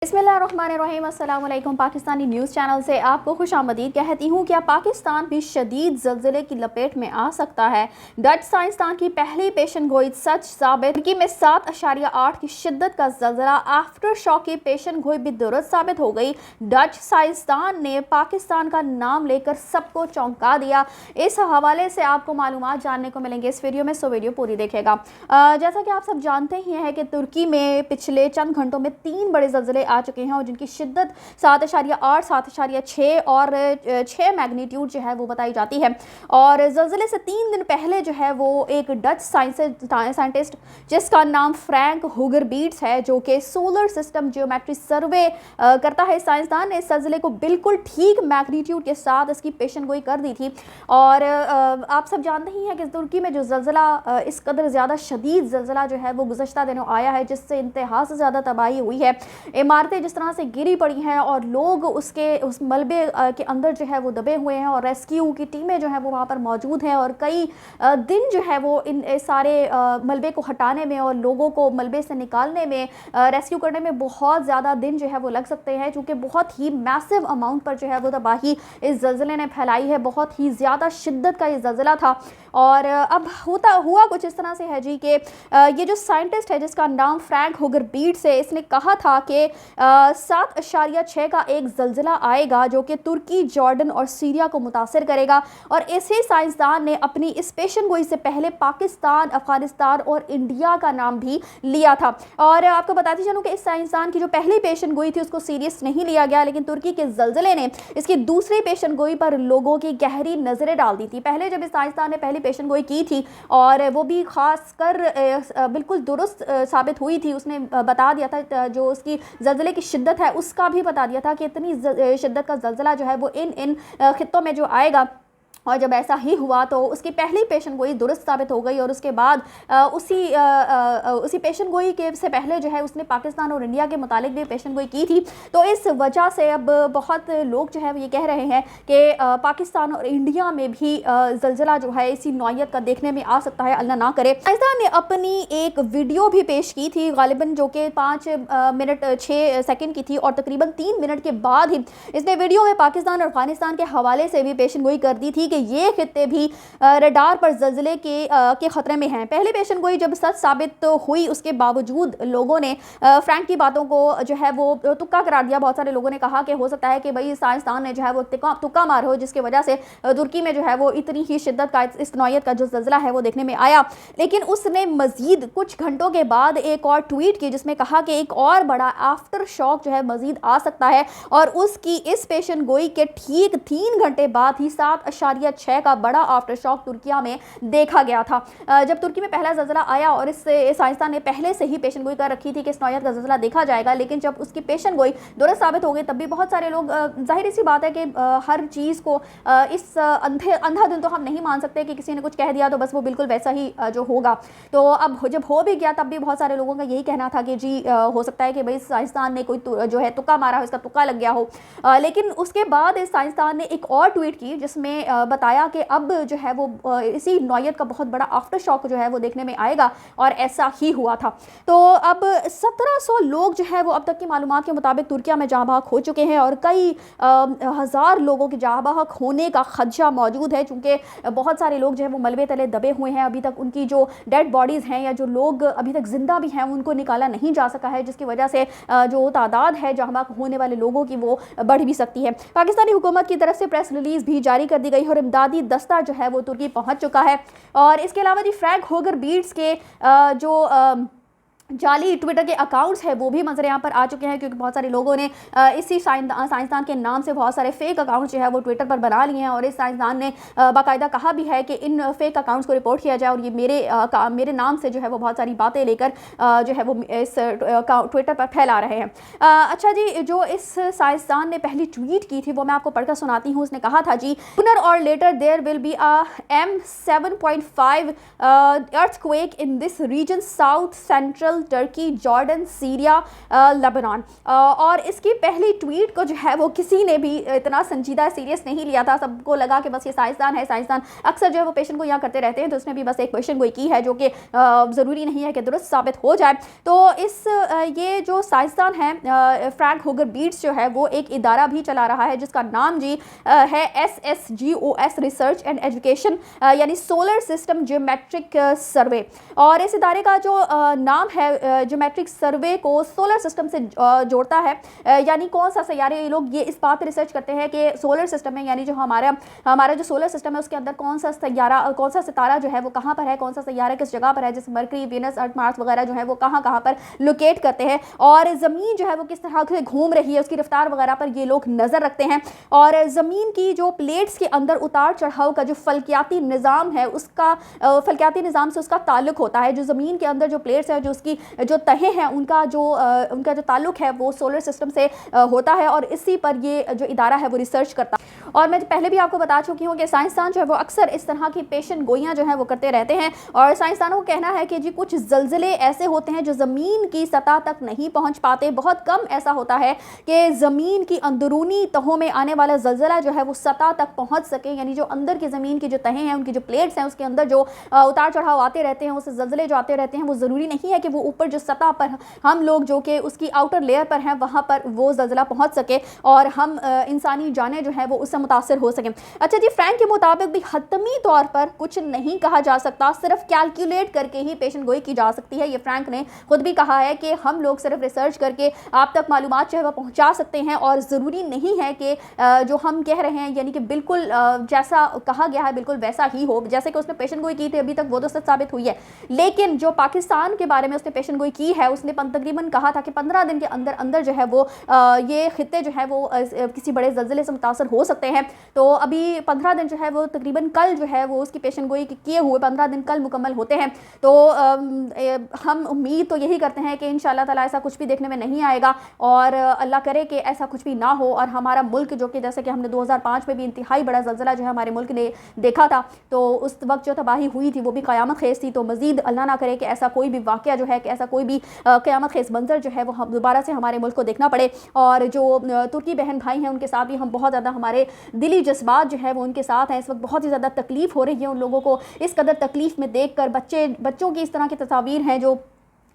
बिस्मिल्लाहिर्रहमानिर्रहीम। अस्सलाम वालेकुम। पाकिस्तानी न्यूज़ चैनल से आपको खुशामदीद कहती हूँ। क्या पाकिस्तान भी शदीद ज़लज़ले की लपेट में आ सकता है? डच साइंसदान की पहली पेशन गोई सच साबित। तुर्की में 7.8 की शिद्दत का ज़लज़ला, आफ्टर शॉक की पेशन गोई भी दुरुस्त साबित हो गई। डच साइंसदान ने पाकिस्तान का नाम लेकर सबको चौंका दिया। इस हवाले से आपको मालूमात जानने को मिलेंगे इस वीडियो में, सो वीडियो पूरी देखेगा। जैसा कि आप सब जानते ही हैं कि तुर्की में पिछले चंद घंटों में 3 बड़े ज़लज़ले आ चुके हैं और जिनकी शिद्दत 7.8, 7.6 और 6 मैग्नीट्यूड जो है वो बताई जाती है। और ज़लज़ले से 3 दिन पहले जो है वो एक डच साइंटिस्ट जिसका नाम फ्रैंक हुगरबीट्स है, जो कि सोलर सिस्टम जियोमेट्री सर्वे करता है, साइंसदान ने इस ज़लज़ले को बिल्कुल ठीक मैग्नीट्यूड के साथ इसकी पेशन गोई कर दी थी। और आप सब जानते ही हैं कि तुर्की में जो ज़लज़ला, इस कदर ज़्यादा शदीद ज़लज़ला जो है वो गुज़श्ता दिनों आया है, जिससे इंतहा से ज़्यादा तबाही हुई है। इमारतें जिस तरह से गिरी पड़ी हैं और लोग उस मलबे के अंदर जो है वो दबे हुए हैं और रेस्क्यू की टीमें जो है वो वहाँ पर मौजूद हैं और कई दिन जो है वो इन सारे मलबे को हटाने में और लोगों को मलबे से निकालने में, रेस्क्यू करने में बहुत ज़्यादा दिन जो है वो लग सकते हैं, क्योंकि बहुत ही मैसिव अमाउंट पर जो है वो तबाही इस ज़लज़ले ने फैलाई है। बहुत ही ज़्यादा शिद्दत का ये ज़लज़ला था। और अब हुआ कुछ इस तरह से है जी कि ये जो साइंटिस्ट है जिसका नाम फ्रैंक हुगरबीट्स है, इसने कहा था कि 7.6 का एक ज़लज़ला आएगा जो कि तुर्की, जॉर्डन और सीरिया को मुतासिर करेगा। और इसी साइंसदान ने अपनी इस पेशन गोई से पहले पाकिस्तान, अफगानिस्तान और इंडिया का नाम भी लिया था। और आपको बताती चलूँ कि इस साइंसदान की जो पहली पेशन गोई थी उसको सीरियस नहीं लिया गया, लेकिन तुर्की के ज़लज़ले ने इसकी दूसरी पेशन गोई पर लोगों की गहरी नज़रें डाल दी थी। पहले जब इस साइंसदान ने पहली पेशन गोई की थी और वो भी खास कर बिल्कुल दुरुस्त साबित हुई थी, उसने बता दिया था जो उसकी ज़लज़ले की शिद्दत है उसका भी बता दिया था कि इतनी शिद्दत का ज़लज़ला जो है वो इन खित्तों में जो आएगा। और जब ऐसा ही हुआ तो उसकी पहली पेशन गोई दुरुस्त साबित हो गई और उसके बाद उसी पेशन गोई के से पहले जो है उसने पाकिस्तान और इंडिया के मुतालिक भी पेशन गोई की थी। तो इस वजह से अब बहुत लोग जो है ये कह रहे हैं कि पाकिस्तान और इंडिया में भी ज़लज़ला जो है इसी नौयत का देखने में आ सकता है, अल्लाह ना करे। पाकिस्तान ने अपनी एक वीडियो भी पेश की थी गालिबन, जो कि 5 मिनट 6 सेकंड की थी और तकरीबन 3 मिनट के बाद ही इसने वीडियो में पाकिस्तान और अफगानिस्तान के हवाले से भी पेशन गोई कर दी थी कि ये खित्ते भी रडार पर ज़लज़ले के ख़तरे में हैं। पहली पेशन गोई जब सच साबित हुई उसके बावजूद लोगों ने फ्रैंक की बातों को जो है वो तुक्का करार दिया। बहुत सारे लोगों ने कहा कि हो सकता है कि भाई साइंसदान ने जो है वो तुक्का मार हो, जिसकी वजह से तुर्की में जो है वो इतनी ही शिद्दत का, इस नौयत का जो ज़लज़ला है वो देखने में आया। लेकिन उसने मज़ीद कुछ घंटों के बाद एक और ट्वीट की जिसमें कहा कि एक और बड़ा आफ्टर शॉक जो है मज़ीद आ सकता है। और उसकी इस पेशन गोई के ठीक 3 घंटे बाद ही 7.6 का बड़ा आफ्टर शॉक तुर्किया में देखा गया था। जब तुर्की में पहला ज़लज़ला आया और इससे साइंसदान ने पहले से ही पेशन गोई कर रखी थी कि इस नौयत का ज़लज़ला देखा जाएगा, लेकिन जब उसकी पेशन गोई दुरुस्त साबित हो गई तब भी बहुत सारे लोग, जाहिर सी बात है कि हर चीज़ को इस अंधाधुंध तो हम नहीं मान सकते कि किसी ने कुछ कह दिया तो बस वो बिल्कुल वैसा ही जो होगा। तो अब जब हो भी गया तब भी बहुत सारे लोगों का यही कहना था कि जी हो सकता है कि भाई साइंसदान ने कोई जो है तुक्का मारा हो, इसका तुक्का लग गया हो। लेकिन उसके बाद इस साइंसदान ने एक और ट्वीट की जिसमें बताया कि अब जो है वो इसी नौयत का बहुत बड़ा आफ्टर शॉक जो है वो देखने में आएगा, और ऐसा ही हुआ था। तो अब 1700 लोग जो है वो अब तक की मालूमात के मुताबिक तुर्किया में जहाँ बहक हो चुके हैं और कई हज़ार लोगों के जहाँ बहक होने का खदशा मौजूद है, चूँकि बहुत सारे लोग जो है वो मलबे तले दबे हुए हैं। अभी तक उनकी जो डेड बॉडीज़ हैं या जो लोग अभी तक ज़िंदा भी हैं उनको निकाला नहीं जा सका है, जिसकी वजह से जो तादाद है जहाँ बहक होने वाले लोगों की वो बढ़ भी सकती है। पाकिस्तानी हुकूमत की तरफ से प्रेस रिलीज़ भी जारी कर दी गई और इमदादी दस्ता जो है वो तुर्की पहुंच चुका है। और इसके अलावा जी फ्रैंक हुगरबीट्स के जो जाली ट्विटर के अकाउंट्स है वो भी मंजर यहाँ पर आ चुके हैं, क्योंकि बहुत सारे लोगों ने इसी साइंसदान के नाम से बहुत सारे फेक अकाउंट्स जो है वो ट्विटर पर बना लिए हैं। और इस साइंसदान ने बाकायदा कहा भी है कि इन फेक अकाउंट्स को रिपोर्ट किया जाए और ये मेरे नाम से जो है वो बहुत सारी बातें लेकर जो है वो इस ट्विटर पर फैला रहे हैं। अच्छा जी, जो इस साइंसदान ने पहली ट्वीट की थी वो मैं आपको पढ़कर सुनाती हूँ। उसने कहा था जी, सूनर और later there will be a M7.5 earthquake in this region, south central Israel, Turkey, Jordan, Syria, Lebanon. और इसकी पहली ट्वीट को जो है वो किसी ने भी इतना संजीदा सीरियस नहीं लिया था। सबको लगा कि बस ये साइंसदान है, साइंसदान अक्सर जो है वो पेशेंट को यहाँ करते रहते हैं, तो उसने भी बस एक क्वेश्चन गोई की है जो कि ज़रूरी नहीं है कि दुरुस्त साबित हो जाए। तो ये जो साइंसदान है फ्रैंक होगर बीट्स जो है वो एक इदारा भी चला रहा है जिसका नाम जी है SSGOS रिसर्च एंड एजुकेशन, यानी सोलर सिस्टम ज्योमेट्रिक सर्वे। और इस इदारे का जो नाम है ज्योमेट्रिक सर्वे को सोलर सिस्टम से जोड़ता है, यानी कौन सा सैयारे, ये लोग ये इस बात पर रिसर्च करते हैं कि सोलर सिस्टम में, यानी जो हमारा जो सोलर सिस्टम है उसके अंदर कौन सा सैयारा, कौन सा सितारा जो है वो कहाँ पर है, कौन सा सैयारा किस जगह पर है, जैसे मरकरी, वीनस, अर्थ, मार्स वगैरह जो है वो कहाँ पर लोकेट करते हैं, और ज़मीन जो है वो किस तरह से घूम रही है उसकी रफ्तार वगैरह पर ये लोग नज़र रखते हैं। और ज़मीन की जो प्लेट्स के अंदर उतार चढ़ाव का जो फल्कियाती निज़ाम है उसका फल्कियाती निज़ाम से उसका ताल्लुक होता है। जो ज़मीन के अंदर जो प्लेट्स है, जो उसकी जो तहें हैं, उनका जो ताल्लुक है वो सोलर सिस्टम से होता है, और इसी पर ये जो इदारा है वो रिसर्च करता है। और मैं पहले भी आपको बता चुकी हूँ कि साइंसदान जो है वो अक्सर इस तरह की पेशन गोइयाँ जो हैं वो करते रहते हैं। और साइंसदानों को कहना है कि जी कुछ ज़लज़ले ऐसे होते हैं जो ज़मीन की सतह तक नहीं पहुँच पाते। बहुत कम ऐसा होता है कि ज़मीन की अंदरूनी तहों में आने वाला ज़लज़ला जो है वो सतह तक पहुँच सके, यानी जो अंदर की ज़मीन की जो तहें हैं, उनकी जो प्लेट्स हैं, उसके अंदर जो उतार चढ़ाव आते रहते हैं, उस ज़लज़ले जो आते रहते हैं, वो ज़रूरी नहीं है कि वो ऊपर जो सतह पर हम लोग जो कि उसकी आउटर लेयर पर हैं वहाँ पर वो ज़लज़ला पहुँच सके और हम इंसानी जानें जो है वो उससे मुतासर हो सकें। अच्छा जी, फ्रैंक के मुताबिक भी हतमी तौर पर कुछ नहीं कहा जा सकता, सिर्फ कैलकुलेट करके ही पेशन गोई की जा सकती है। ये फ्रैंक ने खुद भी कहा है कि हम लोग सिर्फ रिसर्च करके आप तक मालूमात जो है वो पहुँचा सकते हैं, और ज़रूरी नहीं है कि जो हम कह रहे हैं यानी कि बिल्कुल जैसा कहा गया है बिल्कुल वैसा ही हो। जैसे कि उसने पेशन गोई की थी अभी तक वो तो सच साबित हुई है, लेकिन जो पाकिस्तान के बारे में उसने पेशन गोई की है उसने तकरीबन कहा था कि 15 दिन के अंदर अंदर जो है वो ये खित्ते जो है वो किसी बड़े ज़लज़ले से मुतासर हो सकते हैं। तो अभी 15 दिन जो है वो तकरीबन कल जो है वो उसकी पेशन गोई किए हुए 15 दिन कल मुकम्मल होते हैं। तो हम उम्मीद तो यही करते हैं कि इंशाअल्लाह ताला ऐसा कुछ भी देखने में नहीं आएगा, और अल्लाह करे कि ऐसा कुछ भी ना हो। और हमारा मुल्क जो कि जैसे कि हमने 2005 में भी इंतहाई बड़ा ज़लज़ला जो है हमारे मुल्क ने देखा था, तो उस वक्त जो तबाही हुई थी वो भी क़यामत खेज़ थी। तो मज़ीद अल्लाह ना करे कि ऐसा कोई भी वाक़या जो है कि ऐसा कोई भी क़यामत खेज़ मंजर जो है वो हम दोबारा से हमारे मुल्क को देखना पड़े। और जो तुर्की बहन भाई हैं उनके साथ भी हम बहुत ज़्यादा हमारे दिली जज्बात जो है वो उनके साथ हैं। इस वक्त बहुत ही ज़्यादा तकलीफ़ हो रही है उन लोगों को, इस कदर तकलीफ़ में देख कर बच्चों की इस तरह की तस्वीर हैं जो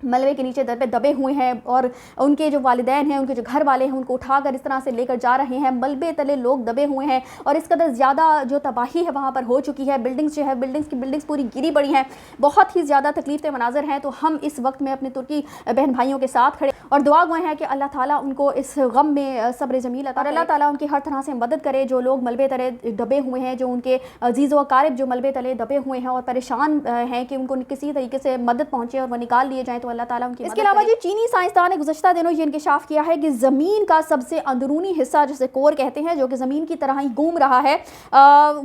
मलबे के नीचे दर पे दबे हुए हैं, और उनके जो वालिदैन हैं, उनके जो घर वाले हैं, उनको उठाकर इस तरह से लेकर जा रहे हैं। मलबे तले लोग दबे हुए हैं, और इस कदर ज़्यादा जो तबाही है वहाँ पर हो चुकी है। बिल्डिंग्स जो है बिल्डिंग्स पूरी गिरी पड़ी हैं, बहुत ही ज़्यादा तकलीफ के मनाजर हैं। तो हम इस वक्त में अपने तुर्की बहन भाइयों के साथ खड़े और दुआ गए हैं कि अल्लाह ताला उनको इस गम में सब्र जमील अता, और अल्लाह ताला उनकी हर तरह से मदद करे। जो लोग मलबे तले दबे हुए हैं, जो उनके अजीज़ व अकारिब जो मलबे तले दबे हुए हैं और परेशान हैं कि उनको किसी तरीके से मदद पहुँचे और वो निकाल लिए जाएँ, तो अल्लाह ताला उनकी। इसके अलावा जी चीनी साइंसदान ने गुज़श्ता दिनों ये इंकशाफ किया है कि ज़मीन का सबसे अंदरूनी हिस्सा जिसे कोर कहते हैं, जो कि ज़मीन की तरह ही घूम रहा है,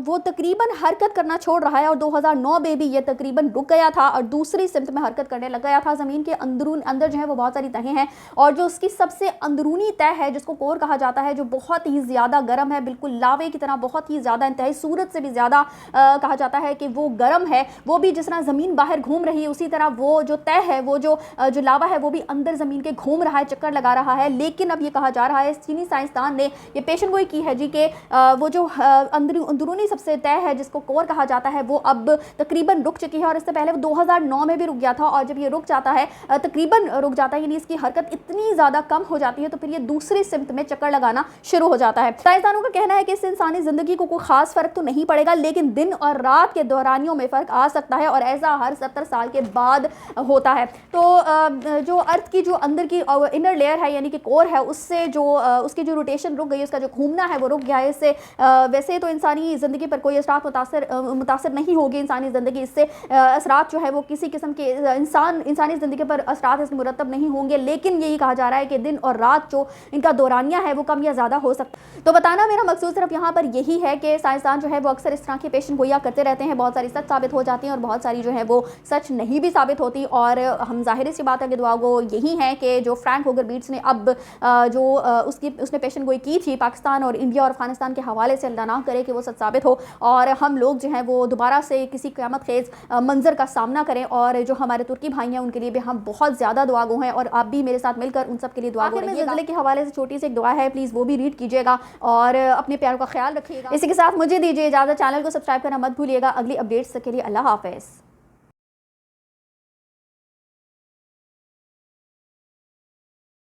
वो तकरीबन हरकत करना छोड़ रहा है। और 2009 में भी ये तकरीबन रुक गया था और दूसरी सिमत में हरकत करने लग गया था। ज़मीन के अंदर जो है वो बहुत सारी तहें हैं, और जो उसकी सबसे अंदरूनी तह है जिसको कोर कहा जाता है, जो बहुत ही ज़्यादा गर्म है, बिल्कुल लावे की तरह, बहुत ही ज़्यादा इंतहाई सूरत से भी ज़्यादा कहा जाता है कि वो गर्म है। वो भी जिस तरह ज़मीन बाहर घूम रही है उसी तरह वो जो तह है, वो जो लावा है, वो भी अंदर ज़मीन के घूम रहा है, चक्कर लगा रहा है। लेकिन अब ये कहा जा रहा है, चीनी साइंसदान ने ये पेशन गोई की है जी कि वो जो अंदरूनी सबसे तय है जिसको कोर कहा जाता है, वो अब तकरीबन रुक चुकी है। और इससे पहले वो 2009 में भी रुक गया था, और जब ये रुक जाता है, तकरीबन रुक जाता है, यानी इसकी हरकत इतनी ज़्यादा कम हो जाती है, तो फिर ये दूसरी सिमत में चक्कर लगाना शुरू हो जाता है। साइंसदानों का कहना है कि इससे इंसानी ज़िंदगी को कोई ख़ास फ़र्क तो नहीं पड़ेगा, लेकिन दिन और रात के दौरानियों में फ़र्क आ सकता है, और ऐसा हर 70 साल के बाद होता है। तो जो अर्थ की जो अंदर की इनर लेयर है, यानी कि कोर है, उससे जो उसकी जो रोटेशन रुक गई, उसका जो घूमना है वो रुक गया है। इससे वैसे तो इंसानी ज़िंदगी पर कोई असरात मुतासर नहीं होगी। इंसानी ज़िंदगी इससे असरात जो है वो किसी किस्म के इंसानी ज़िंदगी पर असरात इसमें मुरतब नहीं होंगे, लेकिन यही कहा जा रहा है कि दिन और रात जो इनका दौरानिया है वो कम या ज़्यादा हो सकता है। तो बताना मेरा मकसूद सिर्फ यहाँ पर यही है कि साइंसदान जो है वो अक्सर इस तरह की पेशन गोइयाँ करते रहते हैं। बहुत सारी सच साबित हो जाती हैं और बहुत सारी जो है वो सच नहीं भी साबित होती। और हम ظاہر سی بات ہے کہ دعا گو یہی ہے کہ جو فرینک ہوگر بیٹس نے اب جو اس نے پیشن گوئی کی تھی پاکستان اور انڈیا اور افغانستان کے حوالے سے، اللہ نہ کرے کہ وہ سچ ثابت ہو اور ہم لوگ جو ہیں وہ دوبارہ سے کسی قیامت خیز منظر کا سامنا کریں، اور جو ہمارے ترکی بھائی ہیں ان کے لیے بھی ہم بہت زیادہ دعا گو ہیں، اور آپ بھی میرے ساتھ مل کر ان سب کے لیے دعا گو رہیے گا۔ زلزلے کے حوالے سے چھوٹی سی ایک دعا ہے، پلیز وہ بھی ریڈ کیجیے گا اور اپنے پیاروں کا خیال رکھیے گا۔ اسی کے ساتھ مجھے دیجیے اجازت، چینل کو سبسکرائب کرنا مت بھولیے گا۔ اگلی اپڈیٹس کے لیے اللہ حافظ۔